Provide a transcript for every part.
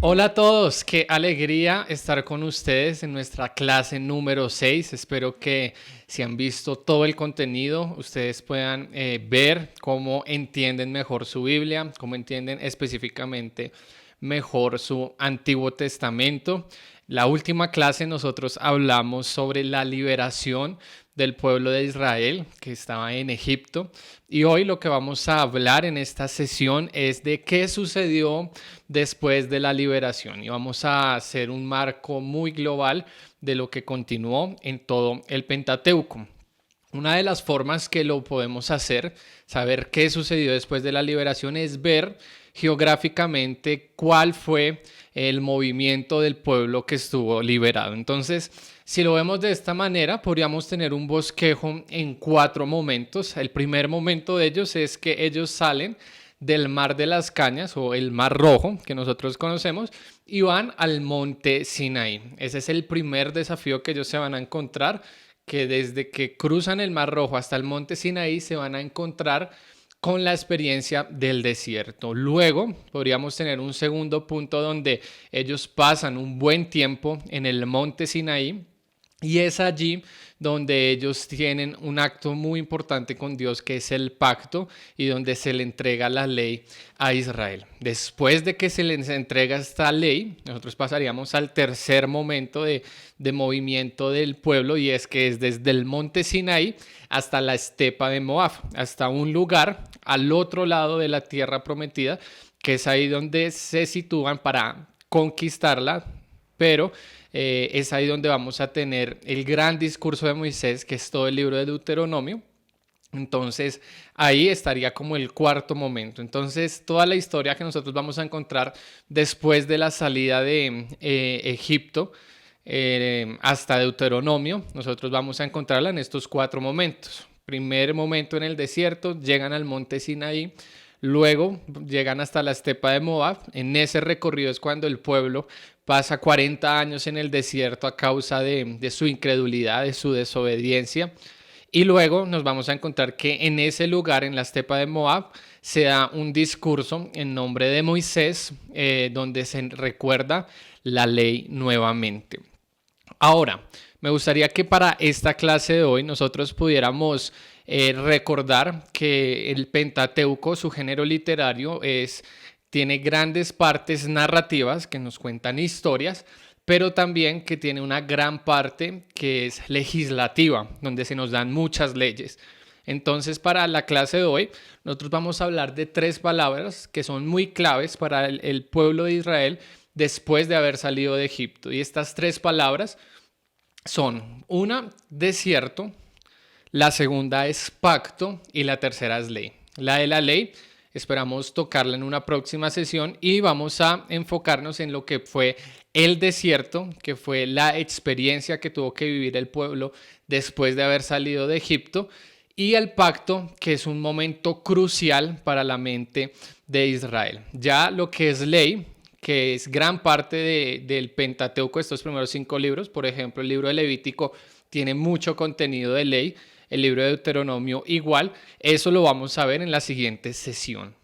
Hola a todos, qué alegría estar con ustedes en nuestra clase número 6. Espero que si han visto todo el contenido, ustedes puedan ver cómo entienden mejor su Biblia, cómo entienden específicamente mejor su Antiguo Testamento. La última clase nosotros hablamos sobre la liberación del pueblo de Israel que estaba en Egipto, y hoy lo que vamos a hablar en esta sesión es de qué sucedió después de la liberación, y vamos a hacer un marco muy global de lo que continuó en todo el Pentateuco. Una de las formas que lo podemos hacer, saber qué sucedió después de la liberación, es ver geográficamente cuál fue el movimiento del pueblo que estuvo liberado. Entonces, si lo vemos de esta manera, podríamos tener un bosquejo en 4 momentos. El primer momento de ellos es que ellos salen del Mar de las Cañas, o el Mar Rojo que nosotros conocemos, y van al monte Sinaí. Ese es el primer desafío que ellos se van a encontrar, que desde que cruzan el Mar Rojo hasta el monte Sinaí se van a encontrar con la experiencia del desierto. Luego podríamos tener un segundo punto donde ellos pasan un buen tiempo en el monte Sinaí, y es allí donde ellos tienen un acto muy importante con Dios, que es el pacto, y donde se le entrega la ley a Israel. Después de que se les entrega esta ley, nosotros pasaríamos al tercer momento de movimiento del pueblo, y es que es desde el monte Sinaí hasta la estepa de Moab, hasta un lugar al otro lado de la tierra prometida, que es ahí donde se sitúan para conquistarla, pero es ahí donde vamos a tener el gran discurso de Moisés, que es todo el libro de Deuteronomio. Entonces ahí estaría como el cuarto momento. Entonces toda la historia que nosotros vamos a encontrar después de la salida de Egipto hasta Deuteronomio, nosotros vamos a encontrarla en estos 4 momentos. Primer momento en el desierto, llegan al monte Sinaí. Luego llegan hasta la estepa de Moab. En ese recorrido es cuando el pueblo pasa 40 años en el desierto a causa de su incredulidad, de su desobediencia. Y luego nos vamos a encontrar que en ese lugar, en la estepa de Moab, se da un discurso en nombre de Moisés, donde se recuerda la ley nuevamente. Ahora, me gustaría que para esta clase de hoy nosotros pudiéramos recordar que el Pentateuco, su género literario, tiene grandes partes narrativas que nos cuentan historias, pero también que tiene una gran parte que es legislativa, donde se nos dan muchas leyes. Entonces, para la clase de hoy, nosotros vamos a hablar de 3 palabras que son muy claves para el pueblo de Israel después de haber salido de Egipto. Y estas 3 palabras son: una, desierto; la segunda es pacto; y la tercera es ley. La de la ley esperamos tocarla en una próxima sesión, y vamos a enfocarnos en lo que fue el desierto, que fue la experiencia que tuvo que vivir el pueblo después de haber salido de Egipto, y el pacto, que es un momento crucial para la mente de Israel. Ya lo que es ley, que es gran parte del Pentateuco, estos primeros 5 libros, por ejemplo, el libro de Levítico tiene mucho contenido de ley, el libro de Deuteronomio igual. Eso lo vamos a ver en la siguiente sesión.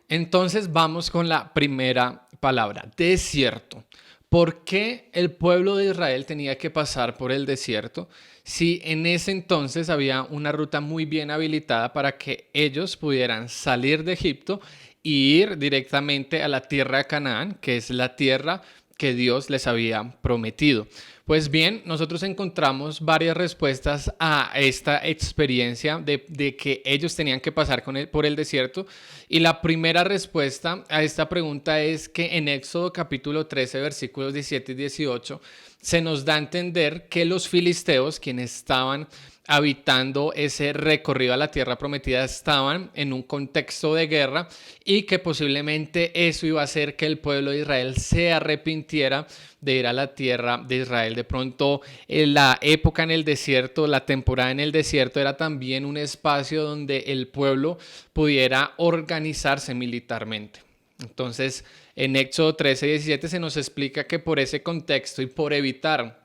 Entonces vamos con la primera palabra: desierto. ¿Por qué el pueblo de Israel tenía que pasar por el desierto si en ese entonces había una ruta muy bien habilitada para que ellos pudieran salir de Egipto y ir directamente a la tierra de Canaán, que es la tierra que Dios les había prometido? Pues bien, nosotros encontramos varias respuestas a esta experiencia de que ellos tenían que pasar por el desierto. Y la primera respuesta a esta pregunta es que en Éxodo capítulo 13, versículos 17 y 18, se nos da a entender que los filisteos, quienes estaban habitando ese recorrido a la tierra prometida, estaban en un contexto de guerra, y que posiblemente eso iba a hacer que el pueblo de Israel se arrepintiera de ir a la tierra de Israel. De pronto, la época en el desierto, la temporada en el desierto, era también un espacio donde el pueblo pudiera organizarse militarmente. Entonces, en Éxodo 13 y 17 se nos explica que por ese contexto y por evitar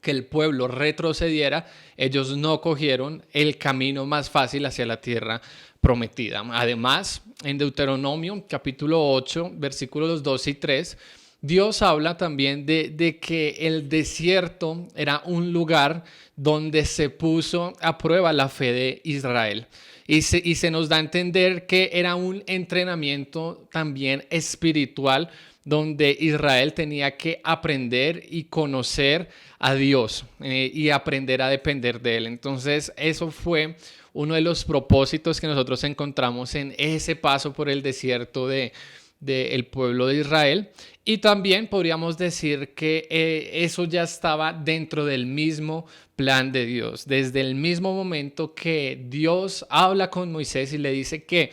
que el pueblo retrocediera, ellos no cogieron el camino más fácil hacia la tierra prometida. Además, en Deuteronomio capítulo 8, versículos 2 y 3, Dios habla también de que el desierto era un lugar donde se puso a prueba la fe de Israel. Y se nos da a entender que era un entrenamiento también espiritual donde Israel tenía que aprender y conocer a Dios y aprender a depender de Él. Entonces, eso fue uno de los propósitos que nosotros encontramos en ese paso por el desierto del pueblo de Israel. Y también podríamos decir que eso ya estaba dentro del mismo plan de Dios. Desde el mismo momento que Dios habla con Moisés y le dice que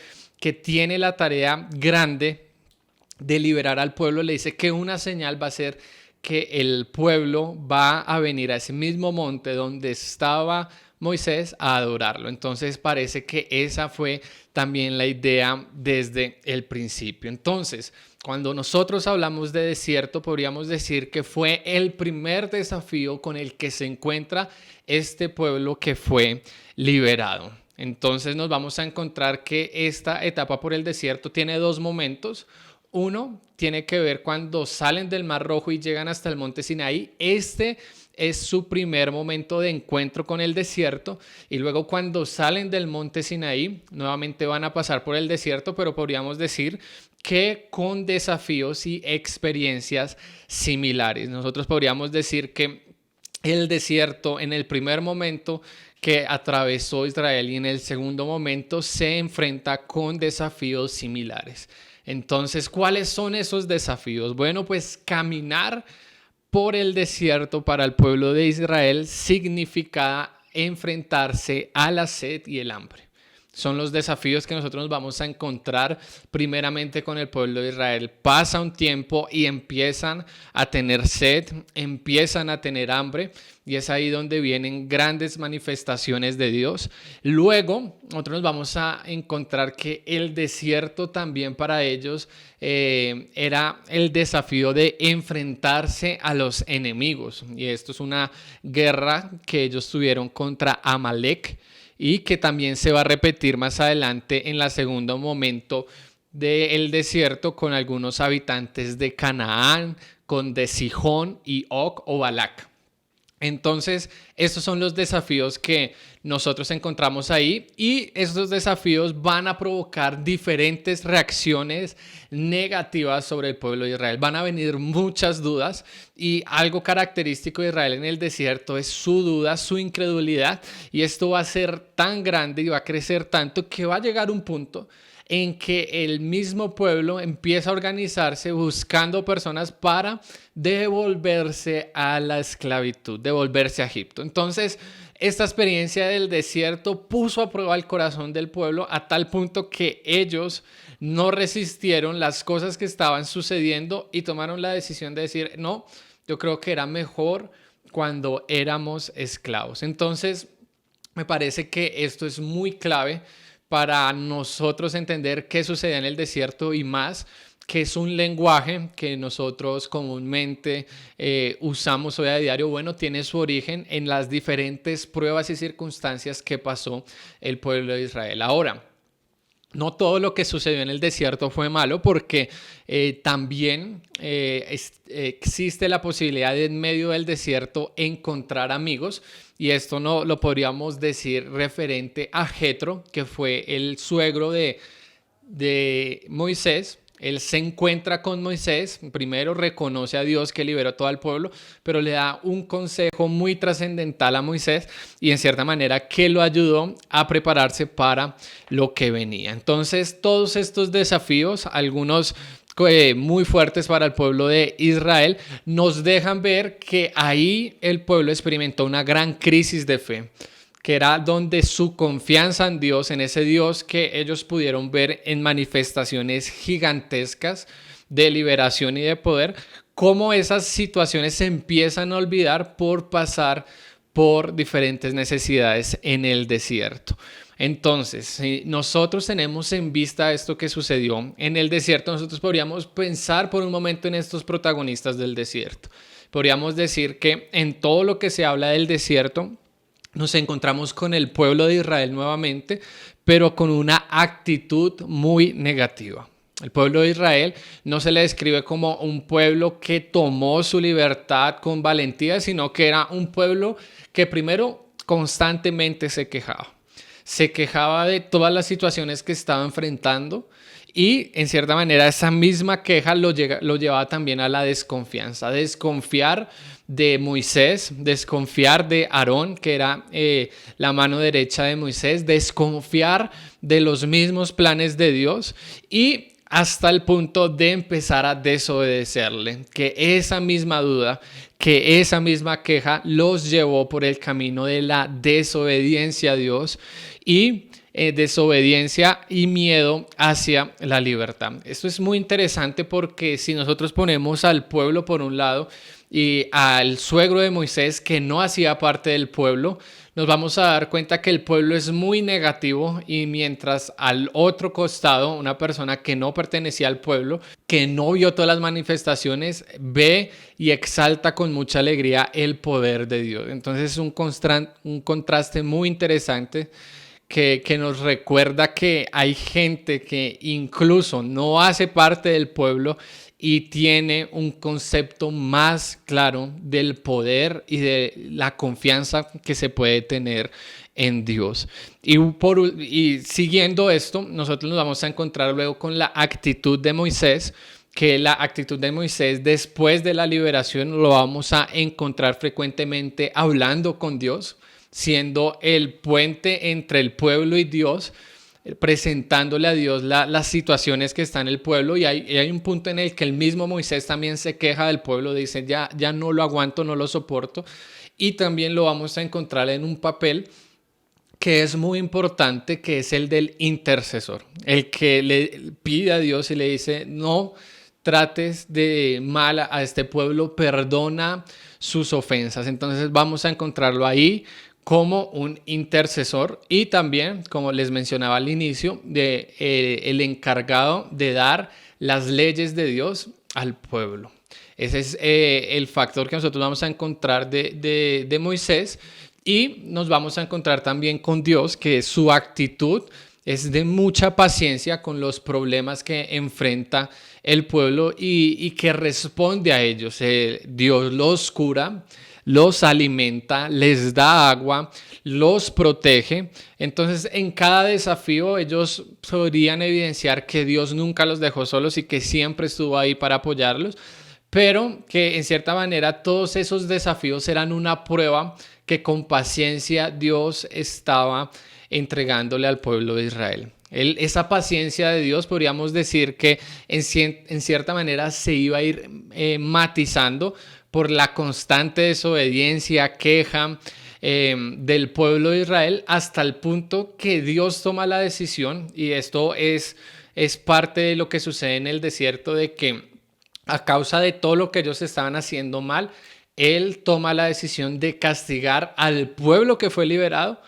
tiene la tarea grande de liberar al pueblo, le dice que una señal va a ser que el pueblo va a venir a ese mismo monte donde estaba Moisés a adorarlo. Entonces parece que esa fue también la idea desde el principio. Entonces, cuando nosotros hablamos de desierto, podríamos decir que fue el primer desafío con el que se encuentra este pueblo que fue liberado. Entonces nos vamos a encontrar que esta etapa por el desierto tiene dos momentos. Uno tiene que ver cuando salen del Mar Rojo y llegan hasta el monte Sinaí. Este es su primer momento de encuentro con el desierto, y luego cuando salen del monte Sinaí nuevamente van a pasar por el desierto, pero podríamos decir que con desafíos y experiencias similares. Nosotros podríamos decir que el desierto en el primer momento que atravesó Israel y en el segundo momento se enfrenta con desafíos similares. Entonces, ¿cuáles son esos desafíos? Bueno, pues caminar por el desierto para el pueblo de Israel significa enfrentarse a la sed y el hambre. Son los desafíos que nosotros nos vamos a encontrar primeramente con el pueblo de Israel. Pasa un tiempo y empiezan a tener sed, empiezan a tener hambre, y es ahí donde vienen grandes manifestaciones de Dios. Luego, nosotros nos vamos a encontrar que el desierto también para ellos era el desafío de enfrentarse a los enemigos. Y esto es una guerra que ellos tuvieron contra Amalek, y que también se va a repetir más adelante en el segundo momento del desierto con algunos habitantes de Canaán, con de Sihón y Og o Balac. Entonces, estos son los desafíos que nosotros encontramos ahí, y estos desafíos van a provocar diferentes reacciones negativas sobre el pueblo de Israel. Van a venir muchas dudas, y algo característico de Israel en el desierto es su duda, su incredulidad, y esto va a ser tan grande y va a crecer tanto que va a llegar un punto en que el mismo pueblo empieza a organizarse buscando personas para devolverse a la esclavitud, devolverse a Egipto. Entonces, esta experiencia del desierto puso a prueba el corazón del pueblo a tal punto que ellos no resistieron las cosas que estaban sucediendo y tomaron la decisión de decir, no, yo creo que era mejor cuando éramos esclavos. Entonces, me parece que esto es muy clave para nosotros entender qué sucede en el desierto, y más que es un lenguaje que nosotros comúnmente usamos hoy a diario. Bueno, tiene su origen en las diferentes pruebas y circunstancias que pasó el pueblo de Israel. Ahora, no todo lo que sucedió en el desierto fue malo, porque también existe la posibilidad de en medio del desierto encontrar amigos, y esto no lo podríamos decir referente a Jetro, que fue el suegro de Moisés. Él se encuentra con Moisés, primero reconoce a Dios que liberó todo el pueblo, pero le da un consejo muy trascendental a Moisés, y en cierta manera que lo ayudó a prepararse para lo que venía. Entonces, todos estos desafíos, algunos muy fuertes para el pueblo de Israel, nos dejan ver que ahí el pueblo experimentó una gran crisis de fe, que era donde su confianza en Dios, en ese Dios que ellos pudieron ver en manifestaciones gigantescas de liberación y de poder, cómo esas situaciones se empiezan a olvidar por pasar por diferentes necesidades en el desierto. Entonces, si nosotros tenemos en vista esto que sucedió en el desierto, nosotros podríamos pensar por un momento en estos protagonistas del desierto. Podríamos decir que en todo lo que se habla del desierto, nos encontramos con el pueblo de Israel nuevamente, pero con una actitud muy negativa. El pueblo de Israel no se le describe como un pueblo que tomó su libertad con valentía, sino que era un pueblo que primero constantemente se quejaba. Se quejaba de todas las situaciones que estaba enfrentando y en cierta manera esa misma queja lo llevaba también a la desconfianza. Desconfiar de Moisés, desconfiar de Aarón, que era la mano derecha de Moisés, desconfiar de los mismos planes de Dios y hasta el punto de empezar a desobedecerle, que esa misma duda, que esa misma queja los llevó por el camino de la desobediencia a Dios y desobediencia y miedo hacia la libertad. Esto es muy interesante porque si nosotros ponemos al pueblo por un lado y al suegro de Moisés que no hacía parte del pueblo, nos vamos a dar cuenta que el pueblo es muy negativo y mientras al otro costado, una persona que no pertenecía al pueblo, que no vio todas las manifestaciones, ve y exalta con mucha alegría el poder de Dios. Entonces es un contraste muy interesante que nos recuerda que hay gente que incluso no hace parte del pueblo y tiene un concepto más claro del poder y de la confianza que se puede tener en Dios. Y siguiendo esto, nosotros nos vamos a encontrar luego con la actitud de Moisés, que la actitud de Moisés después de la liberación lo vamos a encontrar frecuentemente hablando con Dios, siendo el puente entre el pueblo y Dios, presentándole a Dios las situaciones que está en el pueblo y hay un punto en el que el mismo Moisés también se queja del pueblo, dice ya no lo aguanto, no lo soporto, y también lo vamos a encontrar en un papel que es muy importante, que es el del intercesor, el que le pide a Dios y le dice no trates de mal a este pueblo, perdona sus ofensas. Entonces vamos a encontrarlo ahí como un intercesor y también, como les mencionaba al inicio, el encargado de dar las leyes de Dios al pueblo. Ese es el factor que nosotros vamos a encontrar de Moisés y nos vamos a encontrar también con Dios, que su actitud es de mucha paciencia con los problemas que enfrenta el pueblo y que responde a ellos. Dios los cura, los alimenta, les da agua, los protege. Entonces, en cada desafío ellos podrían evidenciar que Dios nunca los dejó solos y que siempre estuvo ahí para apoyarlos, pero que en cierta manera todos esos desafíos eran una prueba que con paciencia Dios estaba entregándole al pueblo de Israel. Esa paciencia de Dios podríamos decir que en cierta manera se iba a ir matizando por la constante desobediencia, queja del pueblo de Israel, hasta el punto que Dios toma la decisión, y esto es parte de lo que sucede en el desierto, de que a causa de todo lo que ellos estaban haciendo mal, Él toma la decisión de castigar al pueblo que fue liberado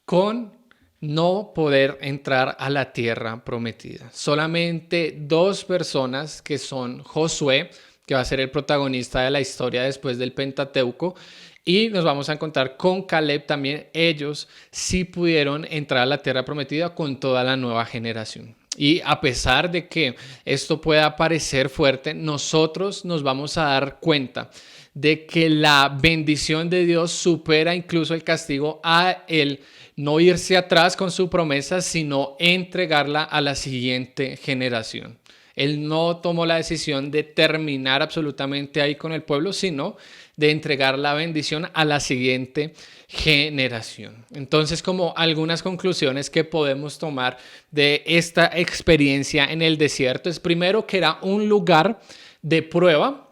con no poder entrar a la tierra prometida. Solamente dos personas, que son Josué, que va a ser el protagonista de la historia después del Pentateuco, y nos vamos a encontrar con Caleb también. Ellos sí pudieron entrar a la tierra prometida con toda la nueva generación. Y a pesar de que esto pueda parecer fuerte, nosotros nos vamos a dar cuenta de que la bendición de Dios supera incluso el castigo a el no irse atrás con su promesa, sino entregarla a la siguiente generación. Él no tomó la decisión de terminar absolutamente ahí con el pueblo, sino de entregar la bendición a la siguiente generación. Entonces, como algunas conclusiones que podemos tomar de esta experiencia en el desierto, es primero que era un lugar de prueba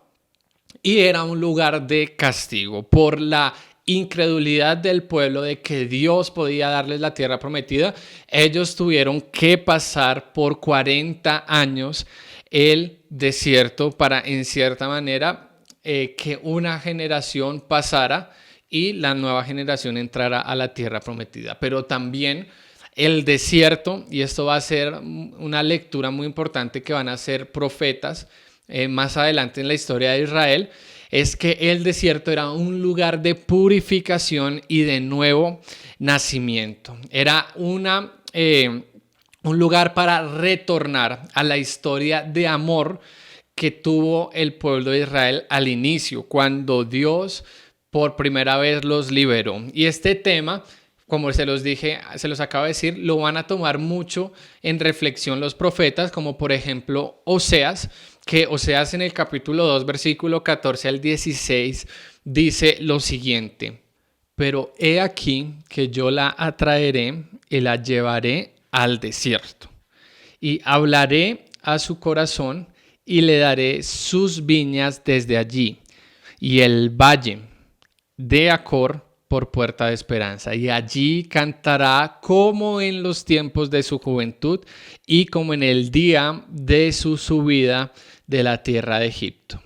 y era un lugar de castigo por la incredulidad del pueblo de que Dios podía darles la tierra prometida. Ellos tuvieron que pasar por 40 años el desierto para, en cierta manera, que una generación pasara y la nueva generación entrara a la tierra prometida. Pero también el desierto, y esto va a ser una lectura muy importante que van a ser profetas más adelante en la historia de Israel, es que el desierto era un lugar de purificación y de nuevo nacimiento. Era un lugar para retornar a la historia de amor que tuvo el pueblo de Israel al inicio, cuando Dios por primera vez los liberó. Y este tema, como se los dije, se los acabo de decir, lo van a tomar mucho en reflexión los profetas, como por ejemplo Oseas, que Oseas en el capítulo 2, versículo 14 al 16, dice lo siguiente: pero he aquí que yo la atraeré y la llevaré al desierto, y hablaré a su corazón y le daré sus viñas desde allí, y el valle de Acor por puerta de esperanza. Y allí cantará como en los tiempos de su juventud y como en el día de su subida de la tierra de Egipto.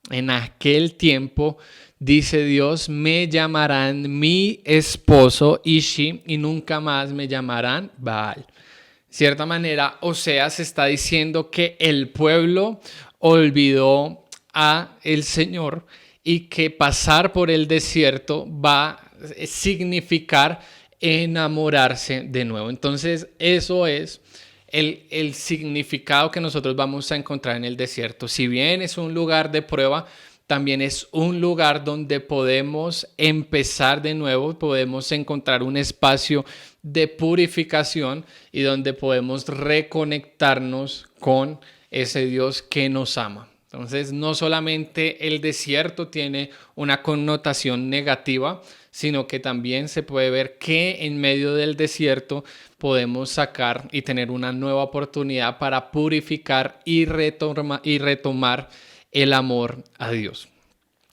En aquel tiempo, dice Dios, me llamarán mi esposo Ishi y nunca más me llamarán Baal. De cierta manera, Oseas está diciendo que el pueblo olvidó a el Señor y que pasar por el desierto va a significar enamorarse de nuevo. Entonces, eso es el significado que nosotros vamos a encontrar en el desierto. Si bien es un lugar de prueba, también es un lugar donde podemos empezar de nuevo, podemos encontrar un espacio de purificación y donde podemos reconectarnos con ese Dios que nos ama. Entonces, no solamente el desierto tiene una connotación negativa, sino que también se puede ver que en medio del desierto podemos sacar y tener una nueva oportunidad para purificar y retomar el amor a Dios.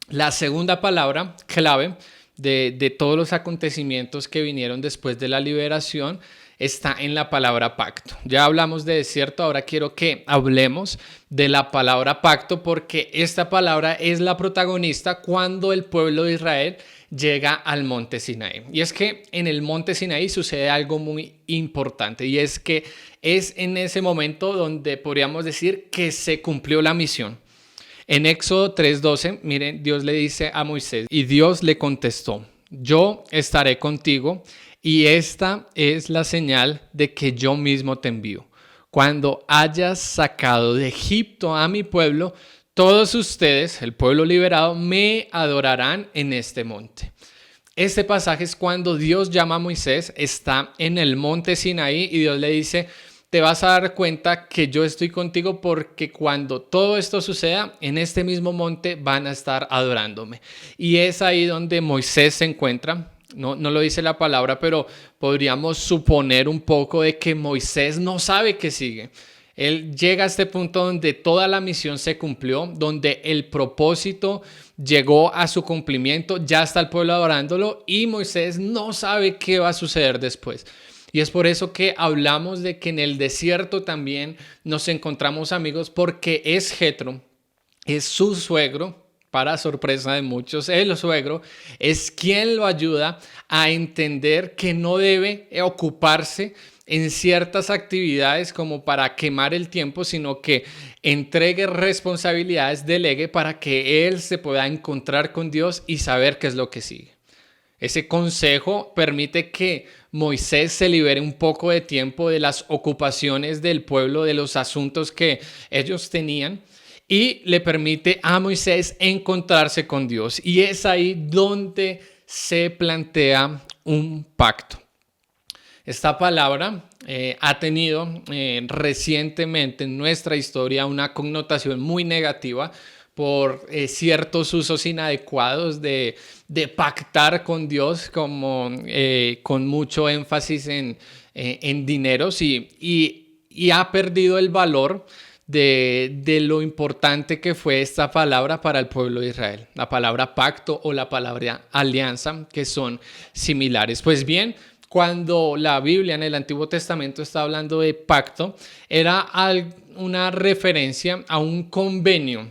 La segunda palabra clave de todos los acontecimientos que vinieron después de la liberación está en la palabra pacto. Ya hablamos de desierto, ahora quiero que hablemos de la palabra pacto, porque esta palabra es la protagonista cuando el pueblo de Israel llega al monte Sinaí. Y es que en el monte Sinaí sucede algo muy importante, y es que es en ese momento donde podríamos decir que se cumplió la misión. En Éxodo 3:12, miren, Dios le dice a Moisés, y Dios le contestó: yo estaré contigo, y esta es la señal de que yo mismo te envío. Cuando hayas sacado de Egipto a mi pueblo, todos ustedes, el pueblo liberado, me adorarán en este monte. Este pasaje es cuando Dios llama a Moisés, está en el monte Sinaí y Dios le dice: te vas a dar cuenta que yo estoy contigo, porque cuando todo esto suceda, en este mismo monte van a estar adorándome. Y es ahí donde Moisés se encuentra. No lo dice la palabra, pero podríamos suponer un poco de que Moisés no sabe qué sigue. Él llega a este punto donde toda la misión se cumplió, donde el propósito llegó a su cumplimiento, ya está el pueblo adorándolo y Moisés no sabe qué va a suceder después. Y es por eso que hablamos de que en el desierto también nos encontramos amigos, porque es Jetro, es su suegro. Para sorpresa de muchos, el suegro es quien lo ayuda a entender que no debe ocuparse en ciertas actividades como para quemar el tiempo, sino que entregue responsabilidades, delegue, para que él se pueda encontrar con Dios y saber qué es lo que sigue. Ese consejo permite que Moisés se libere un poco de tiempo de las ocupaciones del pueblo, de los asuntos que ellos tenían, y le permite a Moisés encontrarse con Dios. Y es ahí donde se plantea un pacto. Esta palabra ha tenido recientemente en nuestra historia una connotación muy negativa por ciertos usos inadecuados de pactar con Dios, como con mucho énfasis en dineros, y ha perdido el valor de lo importante que fue esta palabra para el pueblo de Israel. La palabra pacto o la palabra alianza, que son similares. Pues bien, cuando la Biblia en el Antiguo Testamento está hablando de pacto, era una referencia a un convenio,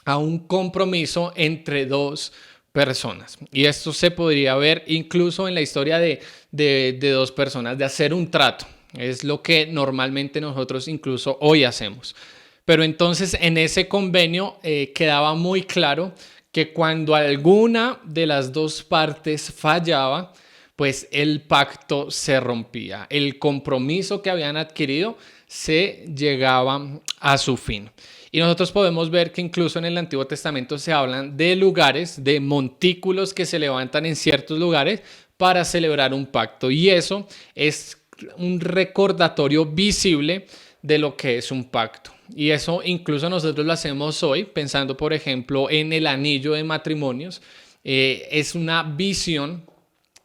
a un compromiso entre dos personas. Y esto se podría ver incluso en la historia de dos personas, de hacer un trato. Es lo que normalmente nosotros incluso hoy hacemos. Pero entonces en ese convenio quedaba muy claro que cuando alguna de las dos partes fallaba, pues el pacto se rompía, el compromiso que habían adquirido se llegaba a su fin. Y nosotros podemos ver que incluso en el Antiguo Testamento se hablan de lugares, de montículos que se levantan en ciertos lugares para celebrar un pacto. Y eso es un recordatorio visible de lo que es un pacto. Y eso incluso nosotros lo hacemos hoy, pensando por ejemplo en el anillo de matrimonios. Es una visión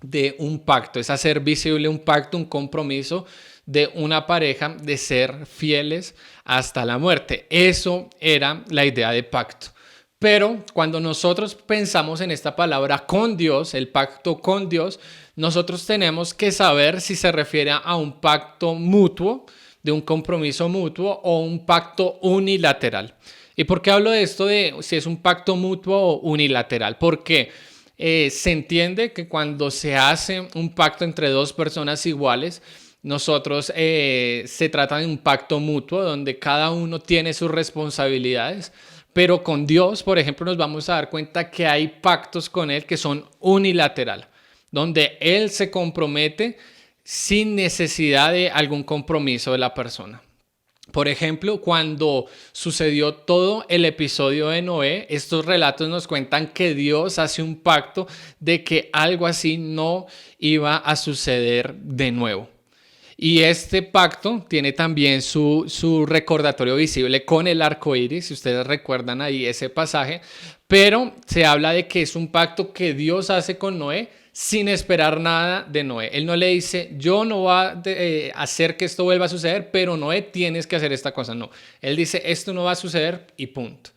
de un pacto, es hacer visible un pacto, un compromiso de una pareja de ser fieles hasta la muerte. Eso era la idea de pacto. Pero cuando nosotros pensamos en esta palabra con Dios, el pacto con Dios, nosotros tenemos que saber si se refiere a un pacto mutuo, de un compromiso mutuo o un pacto unilateral. ¿Y por qué hablo de esto de si es un pacto mutuo o unilateral? Porque se entiende que cuando se hace un pacto entre dos personas iguales, nosotros se trata de un pacto mutuo donde cada uno tiene sus responsabilidades, pero con Dios, por ejemplo, nos vamos a dar cuenta que hay pactos con Él que son unilateral, donde Él se compromete sin necesidad de algún compromiso de la persona. Por ejemplo, cuando sucedió todo el episodio de Noé, estos relatos nos cuentan que Dios hace un pacto de que algo así no iba a suceder de nuevo. Y este pacto tiene también su recordatorio visible con el arco iris, si ustedes recuerdan ahí ese pasaje, pero se habla de que es un pacto que Dios hace con Noé sin esperar nada de Noé. Él no le dice, yo no voy a hacer que esto vuelva a suceder, pero Noé tienes que hacer esta cosa. No, él dice, esto no va a suceder y punto.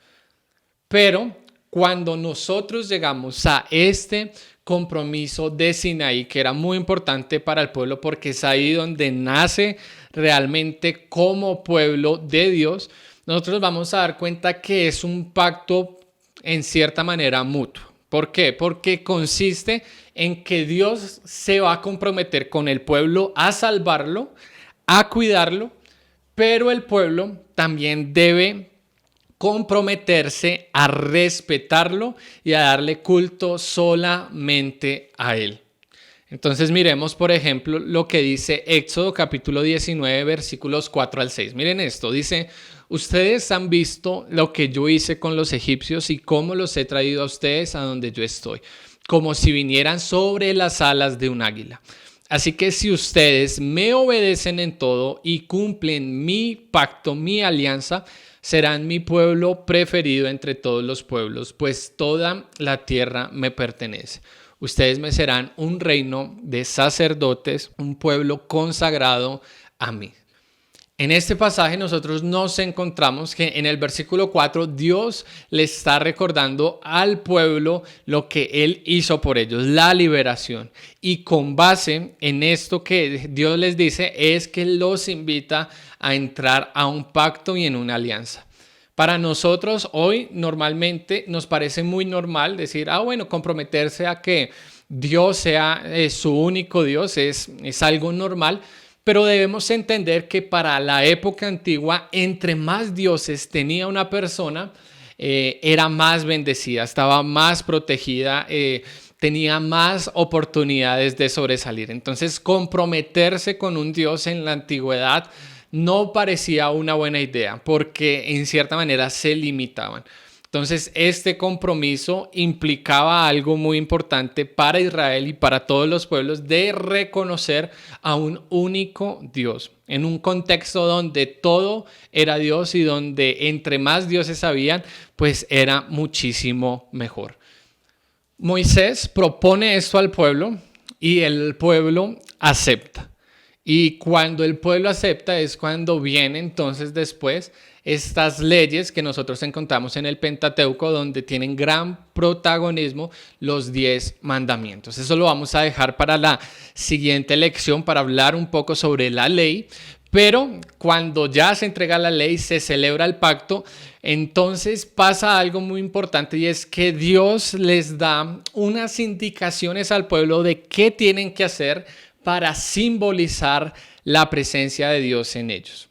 Pero cuando nosotros llegamos a este compromiso de Sinaí, que era muy importante para el pueblo porque es ahí donde nace realmente como pueblo de Dios, nosotros vamos a dar cuenta que es un pacto en cierta manera mutuo. ¿Por qué? Porque consiste en que Dios se va a comprometer con el pueblo a salvarlo, a cuidarlo, pero el pueblo también debe comprometerse a respetarlo y a darle culto solamente a él. Entonces miremos, por ejemplo, lo que dice Éxodo capítulo 19, versículos 4 al 6. Miren esto, dice, ustedes han visto lo que yo hice con los egipcios y cómo los he traído a ustedes a donde yo estoy, como si vinieran sobre las alas de un águila. Así que si ustedes me obedecen en todo y cumplen mi pacto, mi alianza, serán mi pueblo preferido entre todos los pueblos, pues toda la tierra me pertenece. Ustedes me serán un reino de sacerdotes, un pueblo consagrado a mí. En este pasaje nosotros nos encontramos que en el versículo 4 Dios le está recordando al pueblo lo que Él hizo por ellos, la liberación. Y con base en esto que Dios les dice es que los invita a entrar a un pacto y en una alianza. Para nosotros hoy normalmente nos parece muy normal decir, bueno, comprometerse a que Dios sea su único Dios es algo normal. Pero debemos entender que para la época antigua, entre más dioses tenía una persona, era más bendecida, estaba más protegida, tenía más oportunidades de sobresalir. Entonces, comprometerse con un dios en la antigüedad no parecía una buena idea porque en cierta manera se limitaban. Entonces, este compromiso implicaba algo muy importante para Israel y para todos los pueblos de reconocer a un único Dios, en un contexto donde todo era Dios y donde entre más dioses habían, pues era muchísimo mejor. Moisés propone esto al pueblo y el pueblo acepta. Y cuando el pueblo acepta es cuando viene entonces después estas leyes que nosotros encontramos en el Pentateuco donde tienen gran protagonismo los 10 mandamientos. Eso lo vamos a dejar para la siguiente lección para hablar un poco sobre la ley, pero cuando ya se entrega la ley, se celebra el pacto, entonces pasa algo muy importante y es que Dios les da unas indicaciones al pueblo de qué tienen que hacer para simbolizar la presencia de Dios en ellos.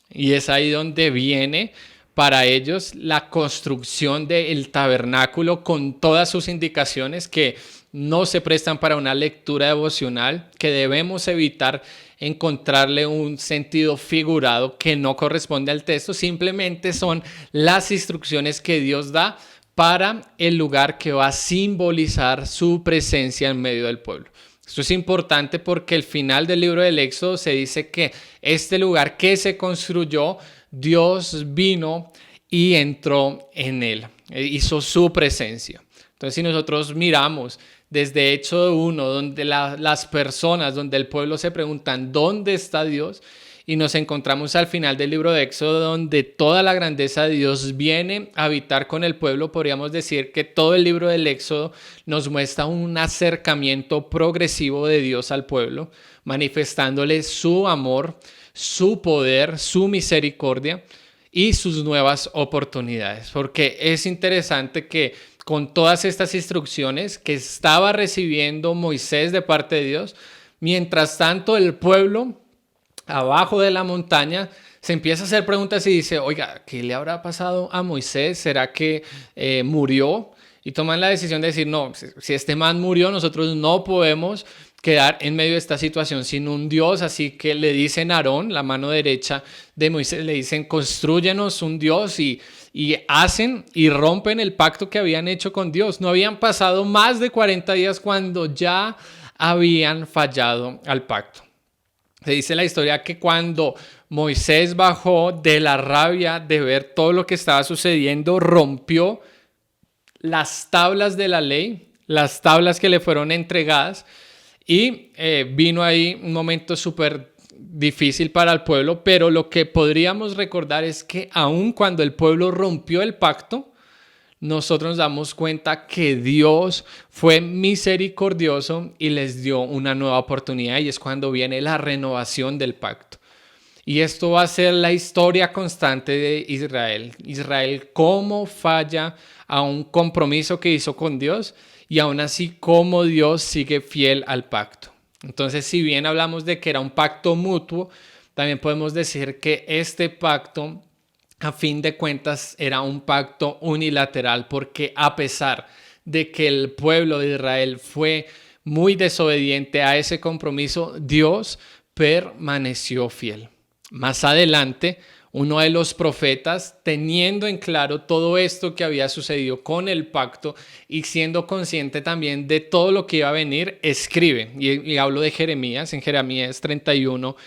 Y es ahí donde viene para ellos la construcción del tabernáculo con todas sus indicaciones que no se prestan para una lectura devocional, que debemos evitar encontrarle un sentido figurado que no corresponde al texto, simplemente son las instrucciones que Dios da para el lugar que va a simbolizar su presencia en medio del pueblo. Esto es importante porque al final del libro del Éxodo se dice que este lugar que se construyó, Dios vino y entró en él, hizo su presencia. Entonces, si nosotros miramos desde Éxodo 1, donde las personas, donde el pueblo se preguntan ¿dónde está Dios? Y nos encontramos al final del libro de Éxodo, donde toda la grandeza de Dios viene a habitar con el pueblo. Podríamos decir que todo el libro del Éxodo nos muestra un acercamiento progresivo de Dios al pueblo, manifestándole su amor, su poder, su misericordia y sus nuevas oportunidades. Porque es interesante que con todas estas instrucciones que estaba recibiendo Moisés de parte de Dios, mientras tanto el pueblo abajo de la montaña se empieza a hacer preguntas y dice, oiga, ¿qué le habrá pasado a Moisés? ¿Será que murió? Y toman la decisión de decir, no, si este man murió, nosotros no podemos quedar en medio de esta situación sin un Dios. Así que le dicen a Aarón, la mano derecha de Moisés, le dicen, constrúyenos un Dios y hacen y rompen el pacto que habían hecho con Dios. No habían pasado más de 40 días cuando ya habían fallado al pacto. Se dice la historia que cuando Moisés bajó de la rabia de ver todo lo que estaba sucediendo, rompió las tablas de la ley, las tablas que le fueron entregadas, y vino ahí un momento súper difícil para el pueblo, pero lo que podríamos recordar es que aun cuando el pueblo rompió el pacto, nosotros nos damos cuenta que Dios fue misericordioso y les dio una nueva oportunidad, y es cuando viene la renovación del pacto. Y esto va a ser la historia constante de Israel. Israel cómo falla a un compromiso que hizo con Dios y aún así cómo Dios sigue fiel al pacto. Entonces, si bien hablamos de que era un pacto mutuo, también podemos decir que este pacto, a fin de cuentas, era un pacto unilateral, porque a pesar de que el pueblo de Israel fue muy desobediente a ese compromiso, Dios permaneció fiel. Más adelante, uno de los profetas, teniendo en claro todo esto que había sucedido con el pacto y siendo consciente también de todo lo que iba a venir, escribe, y hablo de Jeremías, en Jeremías 31,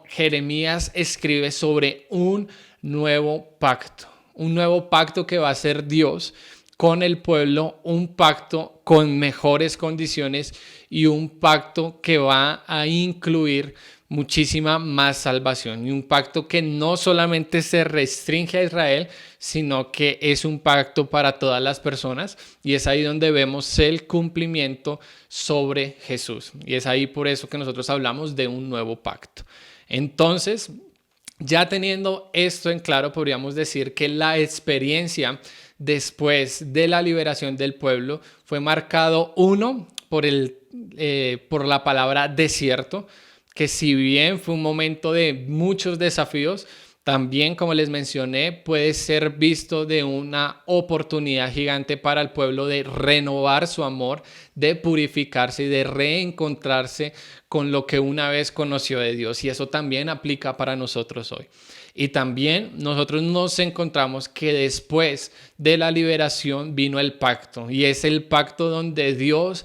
Jeremías escribe sobre un nuevo pacto que va a ser Dios con el pueblo, un pacto con mejores condiciones y un pacto que va a incluir muchísima más salvación, y un pacto que no solamente se restringe a Israel, sino que es un pacto para todas las personas, y es ahí donde vemos el cumplimiento sobre Jesús, y es ahí por eso que nosotros hablamos de un nuevo pacto. Entonces, ya teniendo esto en claro, podríamos decir que la experiencia después de la liberación del pueblo fue marcado, uno, por la palabra desierto, que si bien fue un momento de muchos desafíos, también, como les mencioné, puede ser visto de una oportunidad gigante para el pueblo de renovar su amor, de purificarse y de reencontrarse con lo que una vez conoció de Dios. Y eso también aplica para nosotros hoy. Y también nosotros nos encontramos que después de la liberación vino el pacto. Y es el pacto donde Dios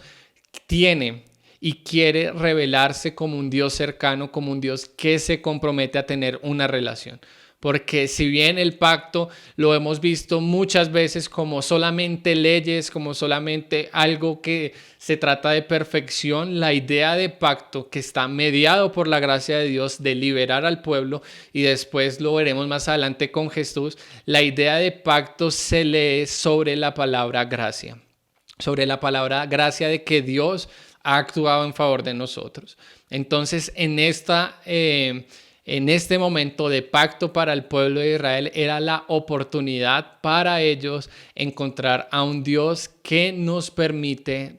tiene y quiere revelarse como un Dios cercano, como un Dios que se compromete a tener una relación. Porque si bien el pacto lo hemos visto muchas veces como solamente leyes, como solamente algo que se trata de perfección, la idea de pacto que está mediado por la gracia de Dios de liberar al pueblo, y después lo veremos más adelante con Jesús, la idea de pacto se lee sobre la palabra gracia. Sobre la palabra gracia de que Dios ha actuado en favor de nosotros. Entonces, en este momento de pacto para el pueblo de Israel, era la oportunidad para ellos encontrar a un Dios que nos permite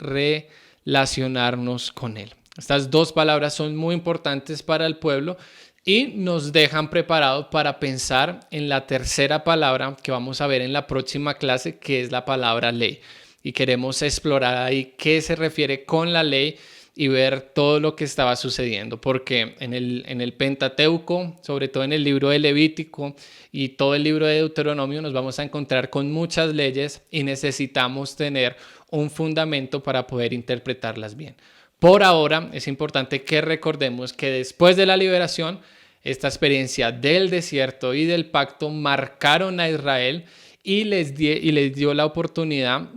relacionarnos con Él. Estas dos palabras son muy importantes para el pueblo y nos dejan preparados para pensar en la tercera palabra que vamos a ver en la próxima clase, que es la palabra ley. y queremos explorar ahí qué se refiere con la ley y ver todo lo que estaba sucediendo, porque en el Pentateuco, sobre todo en el libro de Levítico y todo el libro de Deuteronomio, nos vamos a encontrar con muchas leyes y necesitamos tener un fundamento para poder interpretarlas bien. Por ahora es importante que recordemos que después de la liberación, esta experiencia del desierto y del pacto marcaron a Israel y les dio la oportunidad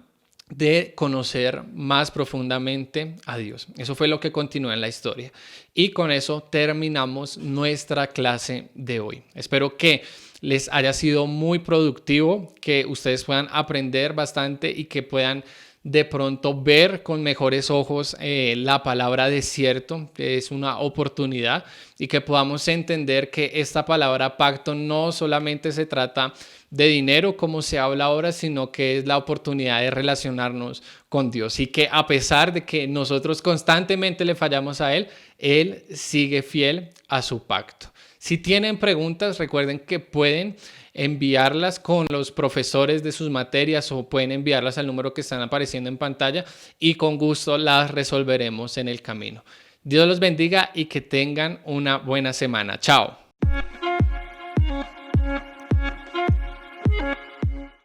de conocer más profundamente a Dios. Eso fue lo que continuó en la historia. Y con eso terminamos nuestra clase de hoy. Espero que les haya sido muy productivo, que ustedes puedan aprender bastante y que puedan de pronto ver con mejores ojos la palabra desierto, que es una oportunidad, y que podamos entender que esta palabra pacto no solamente se trata de dinero como se habla ahora, sino que es la oportunidad de relacionarnos con Dios, y que a pesar de que nosotros constantemente le fallamos a Él sigue fiel a su pacto. Si tienen preguntas, recuerden que pueden enviarlas con los profesores de sus materias o pueden enviarlas al número que están apareciendo en pantalla y con gusto las resolveremos en el camino. Dios los bendiga y que tengan una buena semana. Chao.